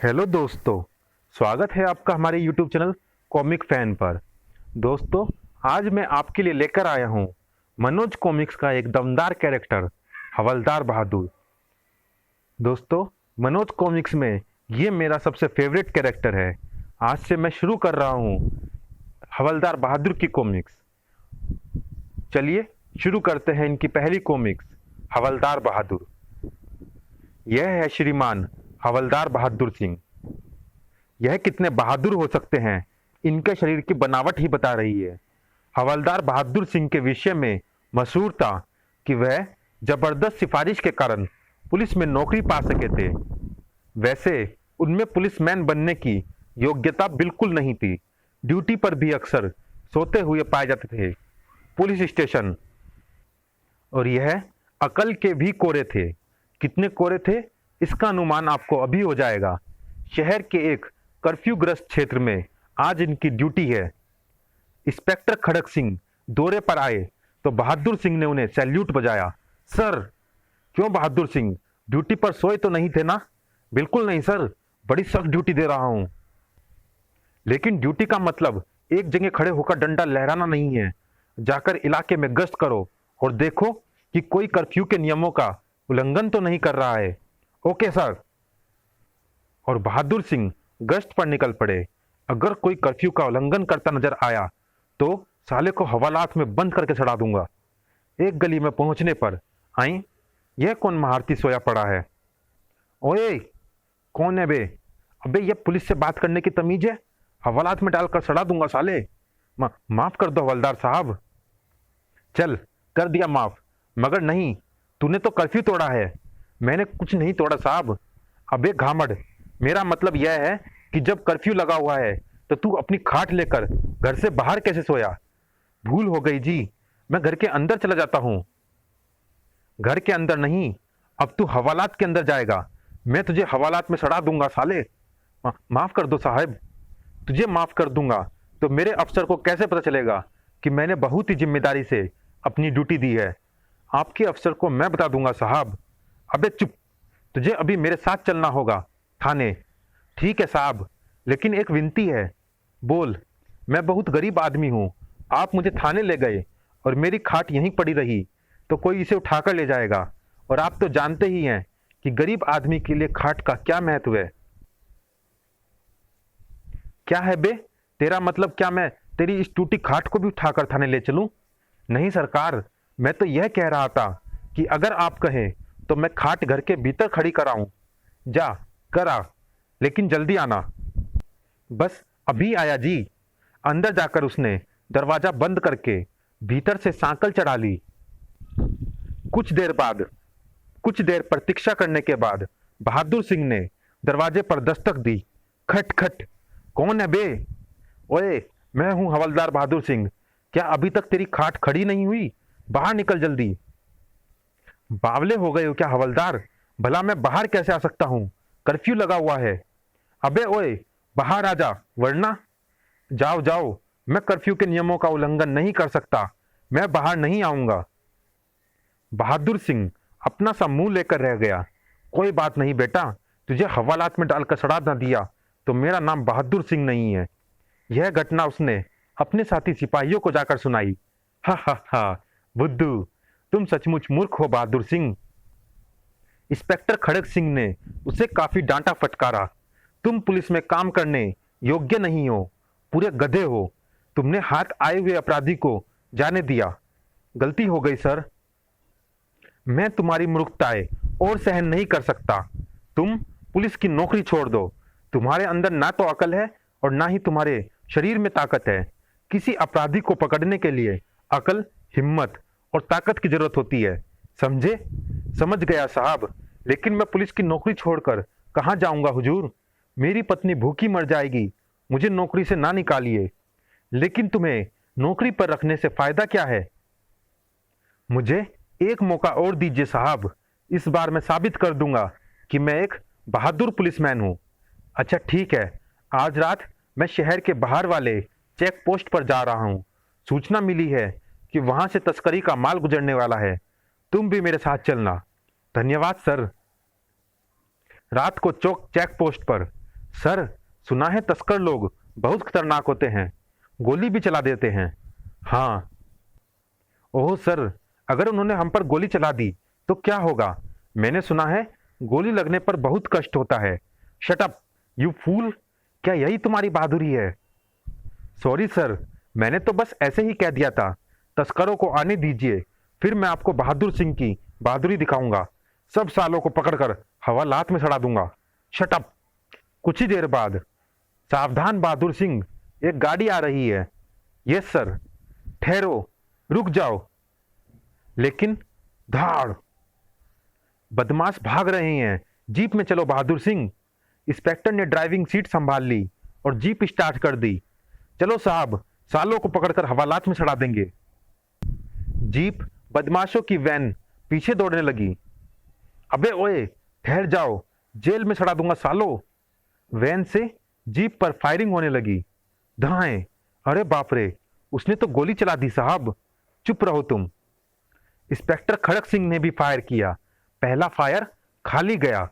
Hello दोस्तों, स्वागत है आपका हमारे यूट्यूब चैनल कॉमिक फैन पर। दोस्तों, आज मैं आपके लिए लेकर आया हूँ मनोज कॉमिक्स का एक दमदार कैरेक्टर हवलदार बहादुर। दोस्तों, मनोज कॉमिक्स में ये मेरा सबसे फेवरेट कैरेक्टर है। आज से मैं शुरू कर रहा हूँ हवलदार बहादुर की कॉमिक्स। चलिए शुरू करते हैं इनकी पहली कॉमिक्स, हवलदार बहादुर। यह है श्रीमान हवलदार बहादुर सिंह। यह कितने बहादुर हो सकते हैं, इनके शरीर की बनावट ही बता रही है। हवलदार बहादुर सिंह के विषय में मशहूर था कि वह जबरदस्त सिफारिश के कारण पुलिस में नौकरी पा सके थे। वैसे उनमें पुलिसमैन बनने की योग्यता बिल्कुल नहीं थी। ड्यूटी पर भी अक्सर सोते हुए पाए जाते थे पुलिस स्टेशन। और यह अकल के भी कोरे थे। कितने कोरे थे, इसका अनुमान आपको अभी हो जाएगा। शहर के एक कर्फ्यूग्रस्त क्षेत्र में आज इनकी ड्यूटी है। इंस्पेक्टर खड़क सिंह दौरे पर आए तो बहादुर सिंह ने उन्हें सैल्यूट बजाया। सर। क्यों बहादुर सिंह, ड्यूटी पर सोए तो नहीं थे ना? बिल्कुल नहीं सर, बड़ी सख्त ड्यूटी दे रहा हूं। लेकिन ड्यूटी का मतलब एक जगह खड़े होकर डंडा लहराना नहीं है। जाकर इलाके में गश्त करो और देखो कि कोई कर्फ्यू के नियमों का उल्लंघन तो नहीं कर रहा है। Okay sir. और बहादुर सिंह गश्त पर निकल पड़े। अगर कोई कर्फ्यू का उल्लंघन करता नजर आया तो साले को हवालात में बंद करके चढ़ा दूंगा। एक गली में पहुंचने पर, आई, यह कौन महारती सोया पड़ा है? ओए, कौन है बे? अबे ये पुलिस से बात करने की तमीज है? हवालात में डालकर सड़ा दूंगा साले। माफ कर दो हवलदार साहब। चल, कर दिया माफ, मगर नहीं, तूने तो कर्फ्यू तोड़ा है। मैंने कुछ नहीं तोड़ा साहब। अबे घामड़, मेरा मतलब यह है कि जब कर्फ्यू लगा हुआ है तो तू अपनी खाट लेकर घर से बाहर कैसे सोया? भूल हो गई जी, मैं घर के अंदर चला जाता हूँ। घर के अंदर नहीं, अब तू हवालात के अंदर जाएगा। मैं तुझे हवालात में सड़ा दूंगा साले। माफ कर दो साहब। तुझे माफ कर दूंगा तो मेरे अफसर को कैसे पता चलेगा कि मैंने बहुत ही जिम्मेदारी से अपनी ड्यूटी दी है? आपके अफसर को मैं बता दूंगा साहब। अबे चुप, तुझे अभी मेरे साथ चलना होगा थाने। ठीक है साहब, लेकिन एक विनती है। बोल। मैं बहुत गरीब आदमी हूँ। आप मुझे थाने ले गए और मेरी खाट यहीं पड़ी रही तो कोई इसे उठाकर ले जाएगा। और आप तो जानते ही हैं कि गरीब आदमी के लिए खाट का क्या महत्व है। क्या है बे, तेरा मतलब क्या मैं तेरी इस टूटी खाट को भी उठाकर थाने ले चलूं? नहीं सरकार, मैं तो यह कह रहा था कि अगर आप कहें तो मैं खाट घर के भीतर खड़ी कराऊं। जा, करा, लेकिन जल्दी आना। बस अभी आया जी। अंदर जाकर उसने दरवाजा बंद करके भीतर से सांकल चढ़ा ली। कुछ देर बाद, कुछ देर प्रतीक्षा करने के बाद बहादुर सिंह ने दरवाजे पर दस्तक दी। खट खट। कौन है बे? ओए, मैं हूं हवलदार बहादुर सिंह। क्या अभी तक तेरी खाट खड़ी नहीं हुई? बाहर निकल जल्दी। बावले हो गए हो क्या हवलदार? भला मैं बाहर कैसे आ सकता हूँ? कर्फ्यू लगा हुआ है। अबे ओए, बाहर आ जा, वरना। जाओ जाओ, मैं कर्फ्यू के नियमों का उल्लंघन नहीं कर सकता। मैं बाहर नहीं आऊंगा। बहादुर सिंह अपना सा मुंह लेकर रह गया। कोई बात नहीं बेटा, तुझे हवालात में डालकर सड़ा ना दिया तो मेरा नाम बहादुर सिंह नहीं है। यह घटना उसने अपने साथी सिपाहियों को जाकर सुनाई। हा हा हा, बुद्धू, तुम सचमुच मूर्ख हो बहादुर सिंह। इंस्पेक्टर खड़क सिंह ने उसे काफी डांटा फटकारा। तुम पुलिस में काम करने योग्य नहीं हो, पूरे गधे हो। तुमने हाथ आए हुए अपराधी को जाने दिया। गलती हो गई सर। मैं तुम्हारी मूर्खताएं और सहन नहीं कर सकता। तुम पुलिस की नौकरी छोड़ दो। तुम्हारे अंदर ना तो अकल है और ना ही तुम्हारे शरीर में ताकत है। किसी अपराधी को पकड़ने के लिए अकल, हिम्मत और ताकत की जरूरत होती है, समझे? समझ गया साहब, लेकिन मैं पुलिस की नौकरी छोड़कर कहाँ जाऊंगा हुजूर? मेरी पत्नी भूखी मर जाएगी। मुझे नौकरी से ना निकालिए। लेकिन तुम्हें नौकरी पर रखने से फायदा क्या है? मुझे एक मौका और दीजिए साहब। इस बार मैं साबित कर दूंगा कि मैं एक बहादुर पुलिसमैन हूँ। अच्छा ठीक है, आज रात मैं शहर के बाहर वाले चेक पोस्ट पर जा रहा हूँ। सूचना मिली है कि वहां से तस्करी का माल गुजरने वाला है। तुम भी मेरे साथ चलना। धन्यवाद सर। रात को चौक चेक पोस्ट पर सर, सुना है तस्कर लोग बहुत खतरनाक होते हैं, गोली भी चला देते हैं। हाँ। ओह सर, अगर उन्होंने हम पर गोली चला दी तो क्या होगा? मैंने सुना है गोली लगने पर बहुत कष्ट होता है। Shut up, you fool! क्या यही तुम्हारी बहादुरी है? सॉरी सर, मैंने तो बस ऐसे ही कह दिया था। तस्करों को आने दीजिए, फिर मैं आपको बहादुर सिंह की बहादुरी दिखाऊंगा। सब सालों को पकड़कर हवालात में सड़ा दूंगा। Shut up! कुछ ही देर बाद, सावधान बहादुर सिंह, एक गाड़ी आ रही है। Yes sir. ठहरो, रुक जाओ। लेकिन धाड़! बदमाश भाग रहे हैं। जीप में चलो बहादुर सिंह। इंस्पेक्टर ने ड्राइविंग सीट संभाल ली और जीप स्टार्ट कर दी। चलो साहब, सालों को पकड़कर हवालात में सड़ा देंगे। जीप बदमाशों की वैन पीछे दौड़ने लगी। अबे ओए, ठहर जाओ, जेल में सड़ा दूंगा सालों। वैन से जीप पर फायरिंग होने लगी। धाएं! अरे बाप रे, उसने तो गोली चला दी साहब। चुप रहो तुम। इंस्पेक्टर खड़क सिंह ने भी फायर किया। पहला फायर खाली गया,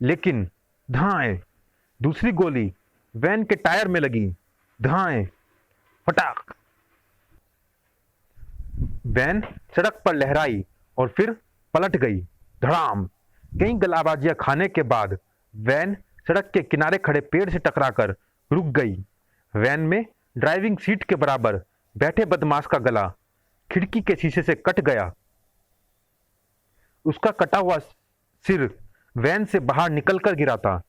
लेकिन धाएं! दूसरी गोली वैन के टायर में लगी। धाएं! फटाक! वैन सड़क पर लहराई और फिर पलट गई। धड़ाम! कई गलाबाजियां खाने के बाद वैन सड़क के किनारे खड़े पेड़ से टकराकर रुक गई। वैन में ड्राइविंग सीट के बराबर बैठे बदमाश का गला खिड़की के शीशे से कट गया। उसका कटा हुआ सिर वैन से बाहर निकलकर गिरा था।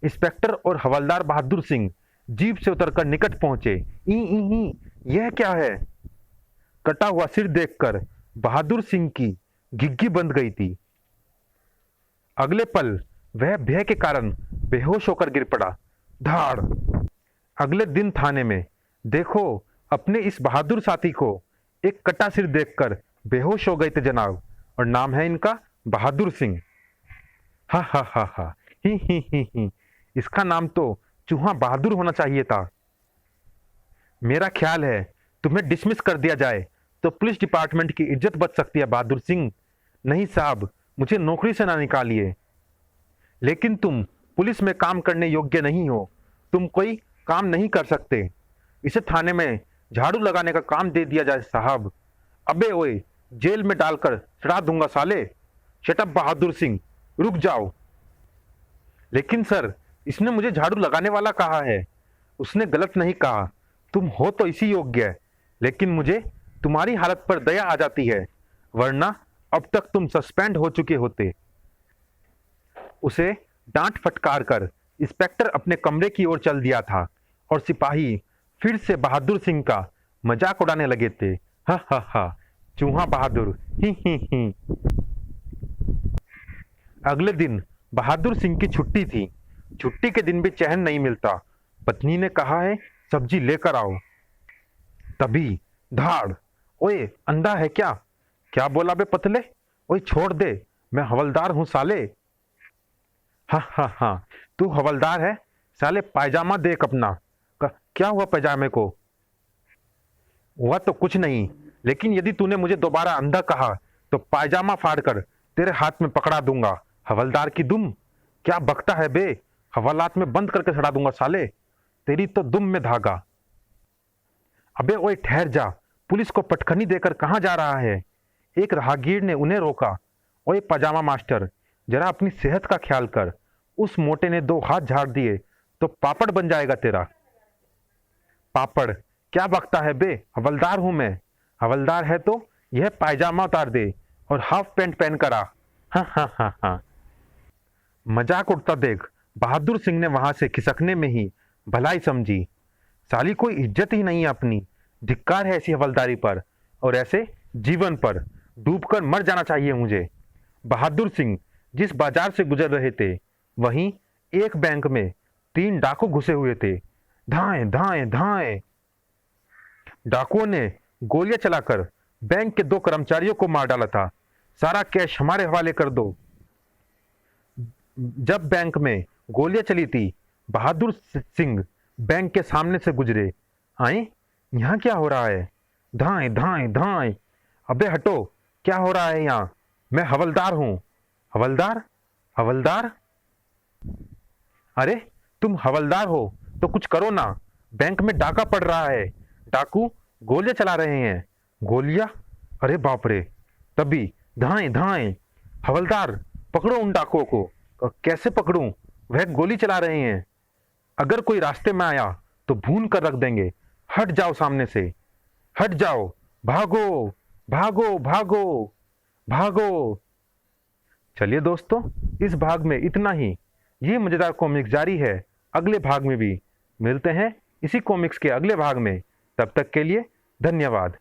इंस्पेक्टर और हवलदार बहादुर सिंह जीप से उतरकर निकट पहुंचे। ई ई ई, यह क्या है? कटा हुआ सिर देखकर बहादुर सिंह की घिघी बंद गई थी। अगले पल वह भय के कारण बेहोश होकर गिर पड़ा। धाड़! अगले दिन थाने में, देखो अपने इस बहादुर साथी को एक कटा सिर देखकर बेहोश हो गए थे जनाब, और नाम है इनका बहादुर सिंह। हा हा हा हा, ही, इसका नाम तो चूहा बहादुर होना चाहिए था। मेरा ख्याल है तुम्हें डिसमिस कर दिया जाए तो पुलिस डिपार्टमेंट की इज्जत बच सकती है बहादुर सिंह। नहीं साहब, मुझे नौकरी से ना निकालिए। लेकिन तुम पुलिस में काम करने योग्य नहीं हो, तुम कोई काम नहीं कर सकते। इसे थाने में झाड़ू लगाने का काम दे दिया जाए साहब। अबे ओए, जेल में डालकर चढ़ा दूंगा साले। शट अप बहादुर सिंह, रुक जाओ। लेकिन सर, इसने मुझे झाड़ू लगाने वाला कहा है। उसने गलत नहीं कहा, तुम हो तो इसी योग्य, लेकिन मुझे तुम्हारी हालत पर दया आ जाती है, वरना अब तक तुम सस्पेंड हो चुके होते। उसे डांट फटकार कर इंस्पेक्टर अपने कमरे की ओर चल दिया था और सिपाही फिर से बहादुर सिंह का मजाक उड़ाने लगे थे। हा हा हा, चूहा बहादुर, ही। अगले दिन बहादुर सिंह की छुट्टी थी। छुट्टी के दिन भी चैन नहीं मिलता। पत्नी ने कहा है सब्जी लेकर आओ। तभी धाड़! ओए, अंधा है क्या? क्या बोला बे पतले? ओए छोड़ दे, मैं हवलदार हूं साले। हा, तू हवलदार है साले? पायजामा देख अपना। क्या हुआ पैजामे को? हुआ तो कुछ नहीं, लेकिन यदि तूने मुझे दोबारा अंधा कहा तो पायजामा फाड़कर तेरे हाथ में पकड़ा दूंगा। हवलदार की दुम! क्या बकता है बे? हवालात में बंद करके सड़ा दूंगा साले। तेरी तो दुम में धागा। अबे ओए ठहर जा, पुलिस को पटखनी देकर कहां जा रहा है? एक राहगीर ने उन्हें रोका। ओए पजामा मास्टर, जरा अपनी सेहत का ख्याल कर। उस मोटे ने 2 हाथ झाड़ दिए तो पापड़ बन जाएगा तेरा। पापड़? क्या बकता है बे? हवलदार हूं मैं। हवलदार है तो यह पायजामा उतार दे और हाफ पैंट पहन कर आ। हा। मजाक उड़ता देख बहादुर सिंह ने वहां से खिसकने में ही भलाई समझी। साली कोई इज्जत ही नहीं है अपनी। धिक्कार है ऐसी हवलदारी पर, और ऐसे जीवन पर डूबकर मर जाना चाहिए मुझे। बहादुर सिंह जिस बाजार से गुजर रहे थे, वहीं एक बैंक में 3 डाकू घुसे हुए थे। धाएं! डाकुओं ने गोलियां चलाकर बैंक के 2 कर्मचारियों को मार डाला था। सारा कैश हमारे हवाले कर दो। जब बैंक में गोलियां चली थी, बहादुर सिंह बैंक के सामने से गुजरे। आए, यहाँ क्या हो रहा है? धाएं! अबे हटो, क्या हो रहा है यहाँ? मैं हवलदार हूं। हवलदार? अरे तुम हवलदार हो तो कुछ करो ना, बैंक में डाका पड़ रहा है, डाकू गोलियां चला रहे हैं। गोलियां? अरे बाप रे! तभी धाएं धाएं। हवलदार पकड़ो उन डाकुओं को। कैसे पकड़ूं? वह गोली चला रहे हैं। अगर कोई रास्ते में आया तो भून कर रख देंगे। हट जाओ सामने से, हट जाओ। भागो भागो भागो भागो। चलिए दोस्तों, इस भाग में इतना ही। ये मजेदार कॉमिक्स जारी है अगले भाग में भी। मिलते हैं इसी कॉमिक्स के अगले भाग में। तब तक के लिए धन्यवाद।